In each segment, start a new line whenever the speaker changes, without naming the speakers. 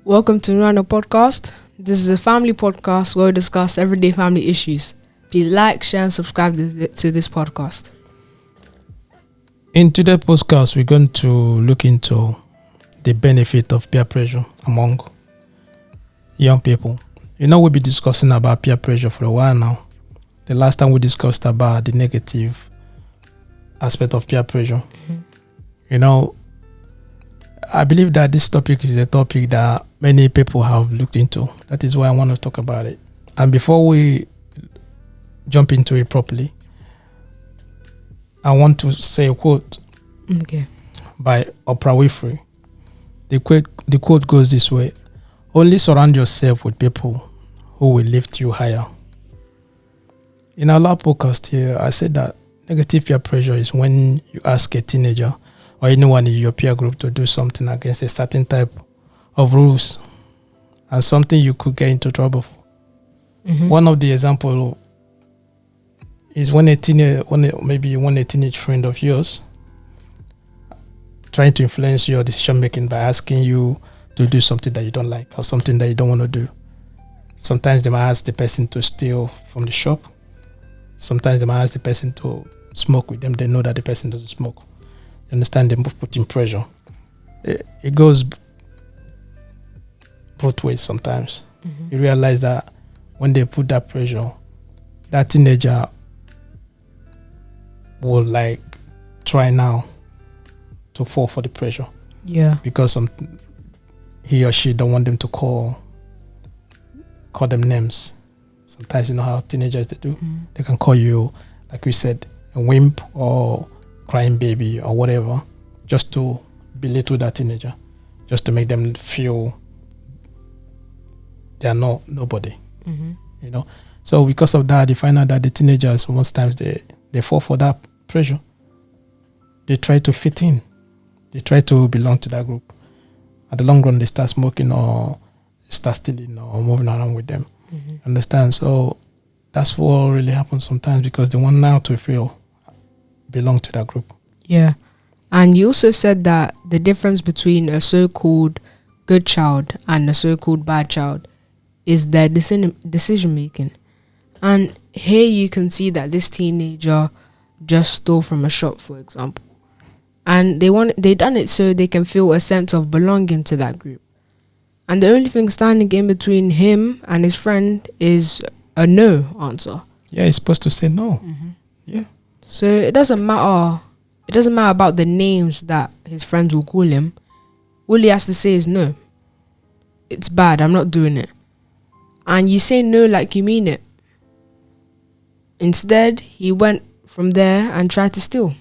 Welcome to Rano Podcast. This is a family podcast where we discuss everyday family issues. Please like, share, and subscribe to this podcast.
In today's podcast, we're going to look into the benefit of peer pressure among young people. We'll be discussing about peer pressure for a while now. The last time we discussed about the negative aspect of peer pressure. Mm-hmm. I believe that this topic is a topic that many people have looked into. That is why I want to talk about it. And before we jump into it properly, I want to say a quote by Oprah Winfrey. The quote goes this way: only surround yourself with people who will lift you higher. In our last podcast here, I said that negative peer pressure is when you ask a teenager or anyone in your peer group to do something against a certain type of rules and something you could get into trouble for. Mm-hmm. One of the examples is when a teenage friend of yours trying to influence your decision making by asking you to do something that you don't like or something that you don't want to do. Sometimes they might ask the person to steal from the shop. Sometimes they might ask the person to smoke with them. They know that the person doesn't smoke. You understand? They put in pressure. It goes both ways sometimes. Mm-hmm. You realize that when they put that pressure, that teenager will try now to fall for the pressure.
Yeah.
Because he or she don't want them to call them names. Sometimes you know how teenagers they do. Mm-hmm. They can call you, like we said, a wimp or crying baby or whatever, just to belittle that teenager, just to make them feel they are nobody. Mm-hmm. So because of that, you find out that the teenagers most times they fall for that pressure. They try to fit in. They try to belong to that group. At the long run, they start smoking or start stealing or moving around with them. Mm-hmm. Understand? So that's what really happens sometimes because they want now to belong to that group.
Yeah. And you also said that the difference between a so-called good child and a so-called bad child is their decision making. And here you can see that this teenager just stole from a shop, for example. And they done it so they can feel a sense of belonging to that group. And the only thing standing in between him and his friend is a no answer.
Yeah, he's supposed to say no.
Mm-hmm.
Yeah.
So it doesn't matter. It doesn't matter about the names that his friends will call him. All he has to say is no. It's bad. I'm not doing it. And you say no like you mean it. Instead, he went from there and tried to steal.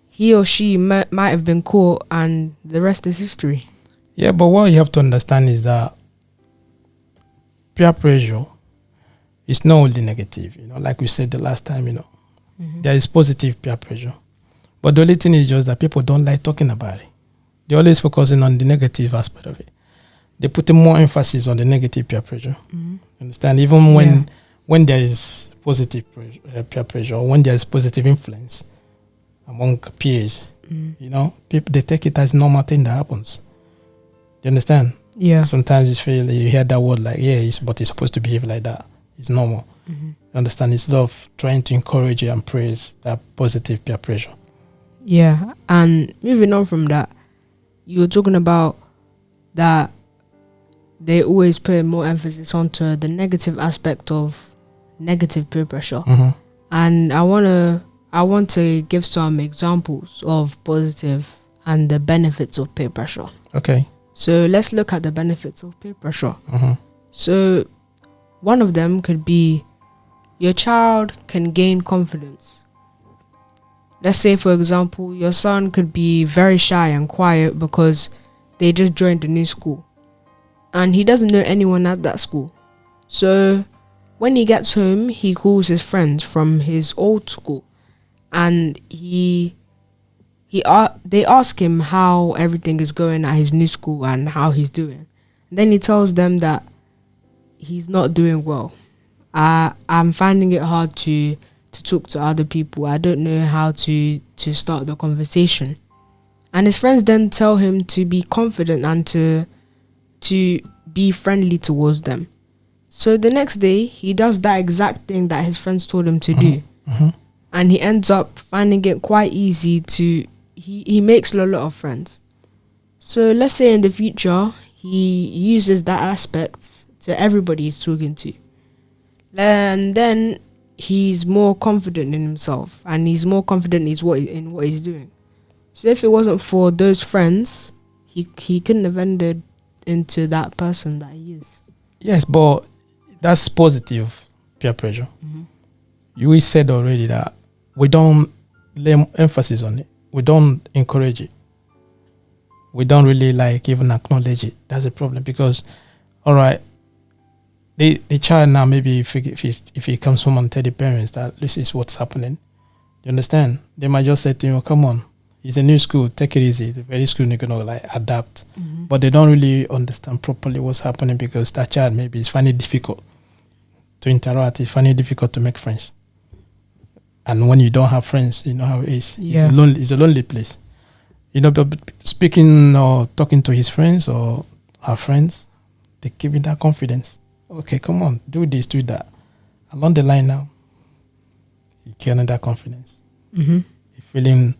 He or she might have been caught, and the rest is history.
Yeah, but what you have to understand is that peer pressure is not only negative. Like we said the last time, mm-hmm. There is positive peer pressure. But the only thing is just that people don't like talking about it. They're always focusing on the negative aspect of it. They put more emphasis on the negative peer pressure. Mm-hmm. Understand? Even when there is positive peer pressure, or when there is positive influence among peers, people, they take it as a normal thing that happens. Do you understand?
Yeah.
Sometimes you hear that word but it's supposed to behave like that. It's normal. Mm-hmm. You understand? Instead of trying to encourage and praise that positive peer pressure.
Yeah. And moving on from that, you were talking about that they always put more emphasis onto the negative aspect of negative peer pressure. Mm-hmm. And I want to give some examples of positive and the benefits of peer pressure.
Okay.
So let's look at the benefits of peer pressure.
Mm-hmm.
So one of them could be your child can gain confidence. Let's say, for example, your son could be very shy and quiet because they just joined a new school and he doesn't know anyone at that school. So when he gets home, he calls his friends from his old school and they ask him how everything is going at his new school and how he's doing. And then he tells them that he's not doing well. I'm finding it hard to talk to other people. I don't know how to start the conversation. And his friends then tell him to be confident and to be friendly towards them. So the next day, he does that exact thing that his friends told him to do. And he ends up finding it quite easy to... He makes a lot of friends. So let's say in the future, he uses that aspect to everybody he's talking to. And then he's more confident in himself. And he's more confident in what he's doing. So if it wasn't for those friends, he couldn't have ended into that person that he is.
Yes, but that's positive peer pressure. You said already that we don't lay emphasis on it. We don't encourage it. We don't really even acknowledge it. That's a problem because, all right, the child now, maybe if he comes home and tell the parents that this is what's happening, you understand? They might just say to him, come on, it's a new school, take it easy. The very school, you're going to adapt. But they don't really understand properly what's happening because that child maybe is finding it difficult to interact. It's finding it difficult to make friends. And when you don't have friends, you know how it is. Yeah. It's a lonely place. But speaking or talking to his friends or her friends, they give you that confidence. Okay, come on, do this, do that. Along the line now, you gain that confidence. You're feeling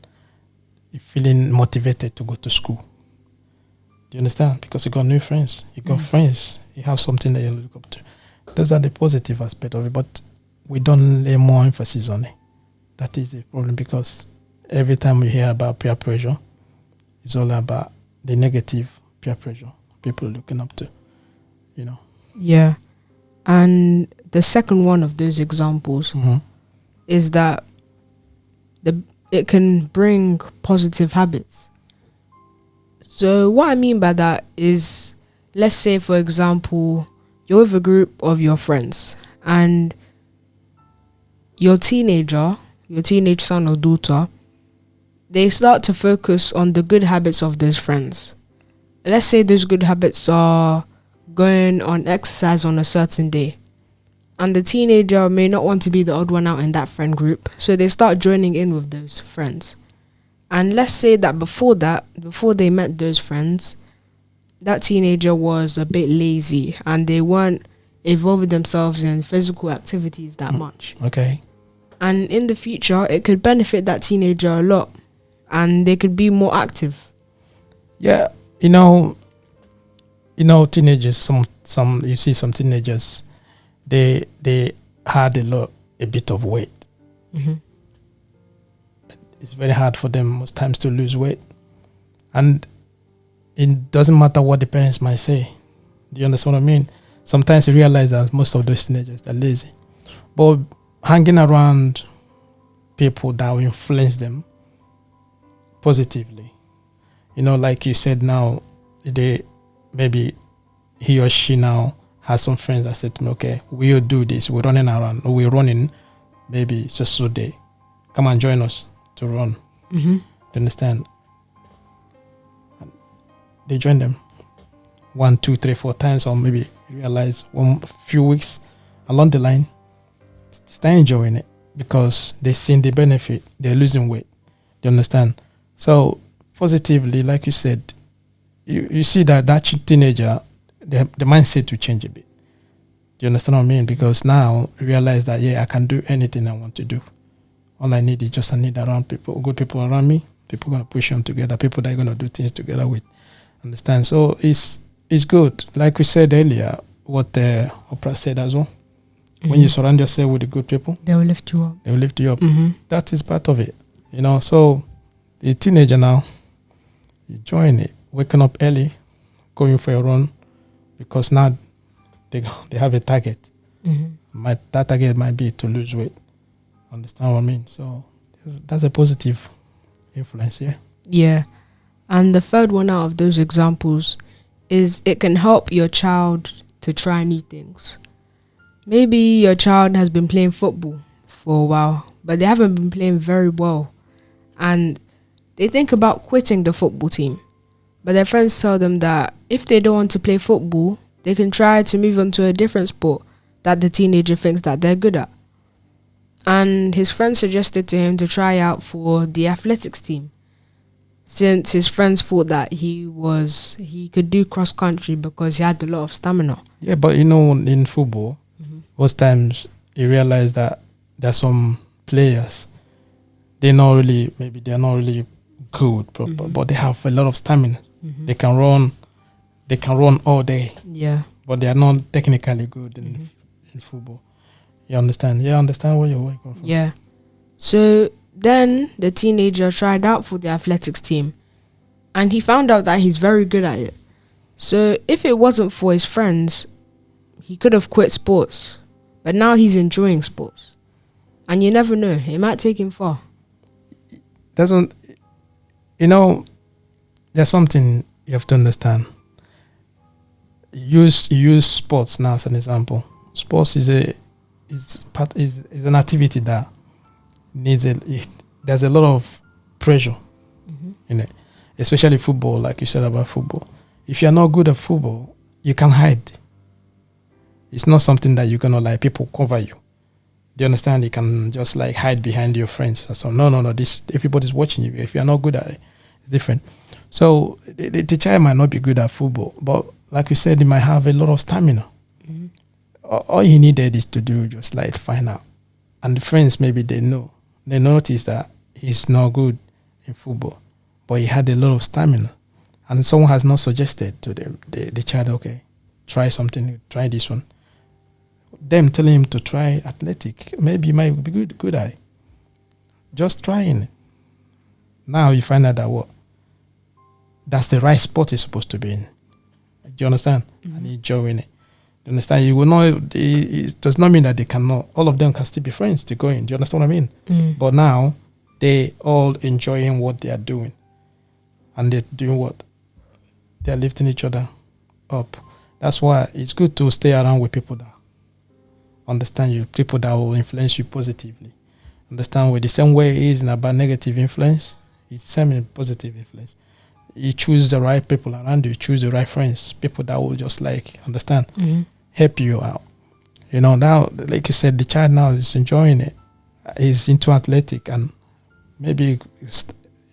motivated to go to school. Do you understand? Because you got new friends. You got friends. You have something that you look up to. Those are the positive aspect of it, but we don't lay more emphasis on it. That is the problem because every time we hear about peer pressure, it's all about the negative peer pressure people looking up to,
Yeah. And the second one of those examples is that it can bring positive habits. So what I mean by that is, let's say, for example, you're with a group of your friends and your teenage son or daughter, they start to focus on the good habits of those friends. Let's say those good habits are going on exercise on a certain day. And the teenager may not want to be the odd one out in that friend group. So they start joining in with those friends. And let's say that before they met those friends, that teenager was a bit lazy and they weren't involving themselves in physical activities that much.
Okay.
And in the future, it could benefit that teenager a lot. And they could be more active.
Yeah, teenagers, some you see some teenagers, they had a bit of weight. It's very hard for them most times to lose weight. And it doesn't matter what the parents might say. Do you understand what I mean? Sometimes you realize that most of those teenagers are lazy. But hanging around people that will influence them positively, like you said now, maybe he or she now has some friends that said to me, okay, we'll do this, we're running around, or we're running, maybe it's just so day, come and join us to run. Do you understand? And they join them 1, 2, 3, 4 times, or maybe realize one few weeks along the line, start enjoying it because they've seen the benefit, they're losing weight. Do you understand? So positively, like you said, you see that teenager, the mindset will change a bit. Do you understand what I mean? Because now you realize that, I can do anything I want to do. All I need is just around people, good people around me. People going to push them together. People that are going to do things together with. Understand? So it's good. Like we said earlier, what Oprah said as well. When you surround yourself with the good people,
they will lift you up.
That is part of it. So the teenager now, you join it, waking up early, going for a run, because now they have a target. That target might be to lose weight. Understand what I mean? So that's a positive influence, yeah.
Yeah. And the third one out of those examples is it can help your child to try new things. Maybe your child has been playing football for a while, but they haven't been playing very well. And they think about quitting the football team. But their friends tell them that if they don't want to play football, they can try to move on to a different sport that the teenager thinks that they're good at. And his friend suggested to him to try out for the athletics team. since his friends thought that he could do cross country because he had a lot of stamina.
Yeah, but in football, most times you realize that there's some players, they're not really good, proper, but they have a lot of stamina. They can run all day.
Yeah.
But they are not technically good in football. You understand? Yeah, I understand where you're working from.
Yeah. So then the teenager tried out for the athletics team, and he found out that he's very good at it. So if it wasn't for his friends, he could have quit sports. But now he's enjoying sports. And you never know, it might take him far.
There's something you have to understand. Use sports now as an example. Sports is an activity that needs there's a lot of pressure in it, especially football. Like you said about football, if you're not good at football, you can hide. It's not something that you're gonna like people cover you. Do you understand? You can just like hide behind your friends or something. No. This everybody's watching you. If you're not good at it, it's different. So the child might not be good at football, but like you said, he might have a lot of stamina. All he needed is to do just like find out. And the friends, maybe they notice that he's not good in football, but he had a lot of stamina. And someone has not suggested to the child, okay, try something, try this one. Them telling him to try athletic, maybe he might be good at it. Just trying it. Now you find out that that's the right sport he's supposed to be in. Do you understand? And enjoying it. Do you understand? You will not. It does not mean that they cannot. All of them can still be friends to go in. Do you understand what I mean? But now they all enjoying what they are doing, and they're doing what they are lifting each other up. That's why it's good to stay around with people that understand you, people that will influence you positively. Understand with the same way it is about negative influence, it's the same in positive influence. You choose the right people around you, choose the right friends, people that will just like understand, help you out. Now, like you said, the child now is enjoying it. He's into athletic, and maybe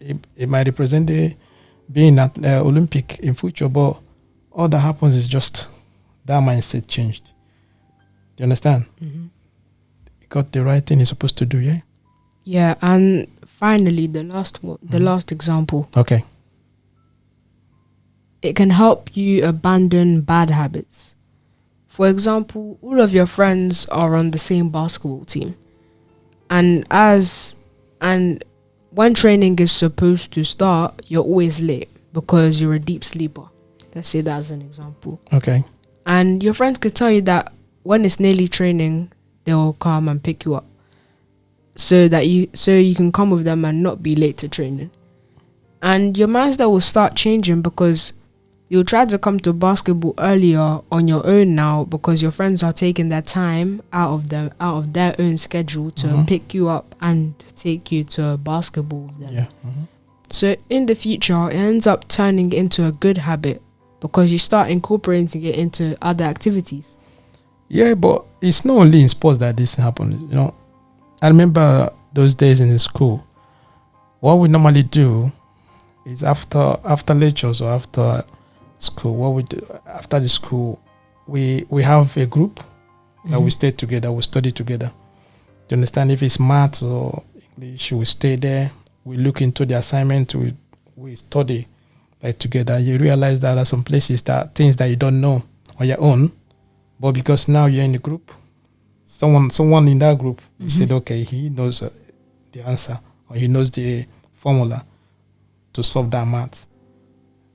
it might represent being at Olympic in future, but all that happens is just that mindset changed. Do you understand? He got the right thing he's supposed to do, yeah?
Yeah, and finally, the last example.
Okay.
It can help you abandon bad habits. For example, all of your friends are on the same basketball team. And when training is supposed to start, you're always late because you're a deep sleeper. Let's say that as an example.
Okay.
And your friends could tell you that when it's nearly training, they'll come and pick you up. So you can come with them and not be late to training. And your mindset will start changing because you'll try to come to basketball earlier on your own now because your friends are taking their time out of their own schedule to pick you up and take you to basketball with them.
Yeah.
So in the future, it ends up turning into a good habit because you start incorporating it into other activities.
Yeah, but it's not only in sports that this happens. I remember those days in the school. What we normally do is after lectures or after school, what we do after the school, we have a group that we stay together, we study together. Do you understand? If it's maths or English, we stay there, we look into the assignment, we study like together. You realize that there are some places that things that you don't know on your own, but because now you're in the group, someone in that group said, okay, he knows the answer or he knows the formula to solve that maths.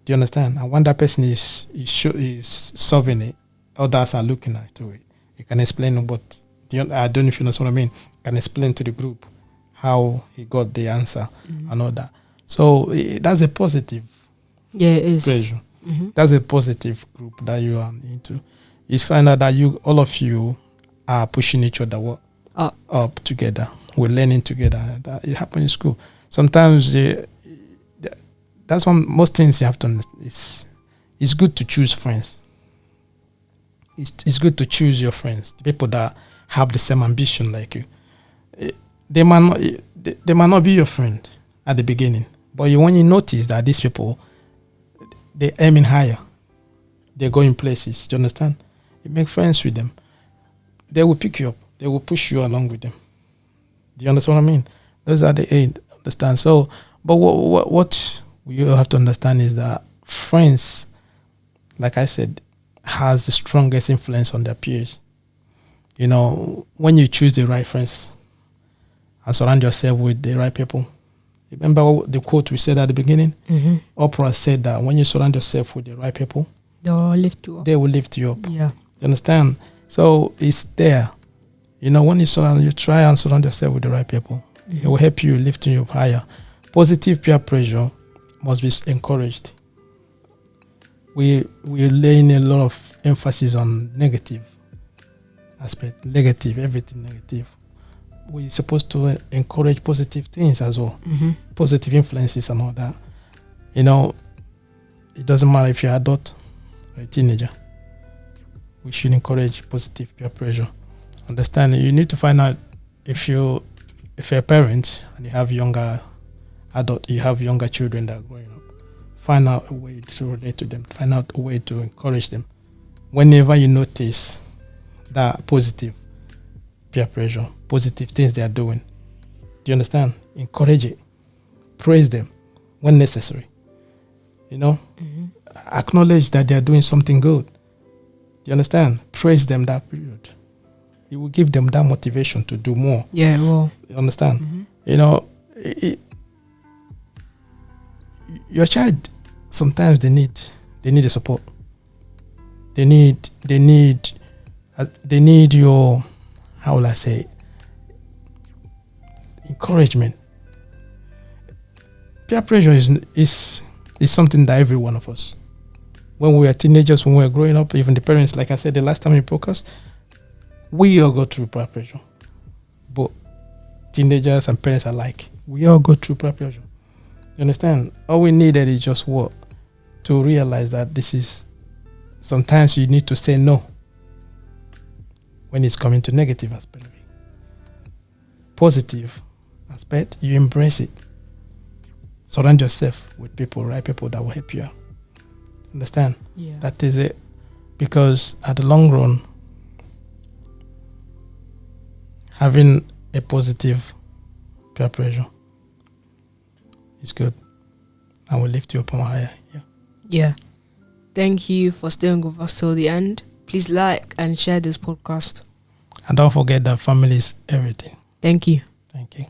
Do you understand? And when that person is solving it, others are looking at it. You can explain what. I don't know if you know what I mean. You can explain to the group how he got the answer and all that. So that's a positive.
Yeah, it is.
Pressure. That's a positive group that you are into. You find out that all of you are pushing each other up together. We're learning together. It happens in school. Sometimes that's one most things you have to understand. It's good to choose friends. It's good to choose your friends, the people that have the same ambition like you. They might not be your friend at the beginning, But when you notice that these people, they're aiming higher, they're going places, do you understand? You make friends with them. They will pick you up. They will push you along with them. Do you understand what I mean? Those are the aid. Understand? So, but what we all have to understand is that friends, like I said, has the strongest influence on their peers. You know, when you choose the right friends and surround yourself with the right people. Remember the quote we said at the beginning?
Mm-hmm.
Oprah said that when you surround yourself with the right people,
they will lift you up.
They will lift you up.
Yeah.
You understand? So it's there. You know, when you try and surround yourself with the right people, it will help you lifting you up higher. Positive peer pressure must be encouraged. We're laying a lot of emphasis on negative aspect, negative, everything negative. We're supposed to encourage positive things as well, positive influences and all that. You know, it doesn't matter if you're an adult or a teenager. We should encourage positive peer pressure. Understand? You need to find out if you're a parent and you have younger children that are growing up. Find out a way to relate to them. Find out a way to encourage them. Whenever you notice that positive peer pressure, positive things they are doing, do you understand? Encourage it. Praise them when necessary. You know? Acknowledge that they are doing something good. Do you understand? Praise them that period. It will give them that motivation to do more.
Yeah, well.
You understand? You know, your child, sometimes they need the support. They need your, how will I say, encouragement. Peer pressure is something that every one of us, when we were teenagers, when we were growing up, even the parents, like I said the last time in podcast, we all go through peer pressure. But teenagers and parents alike, we all go through peer pressure. You understand? All we needed is just what? To realize that this is, sometimes you need to say no when it's coming to negative aspect of it. Positive aspect, you embrace it. Surround yourself with people, right people that will help you out. Understand?
Yeah.
That is it. Because at the long run, having a positive peer pressure is good and will lift you up on higher. Yeah.
Yeah. Thank you for staying with us till the end. Please like and share this podcast.
And don't forget that family is everything.
Thank you.
Thank you.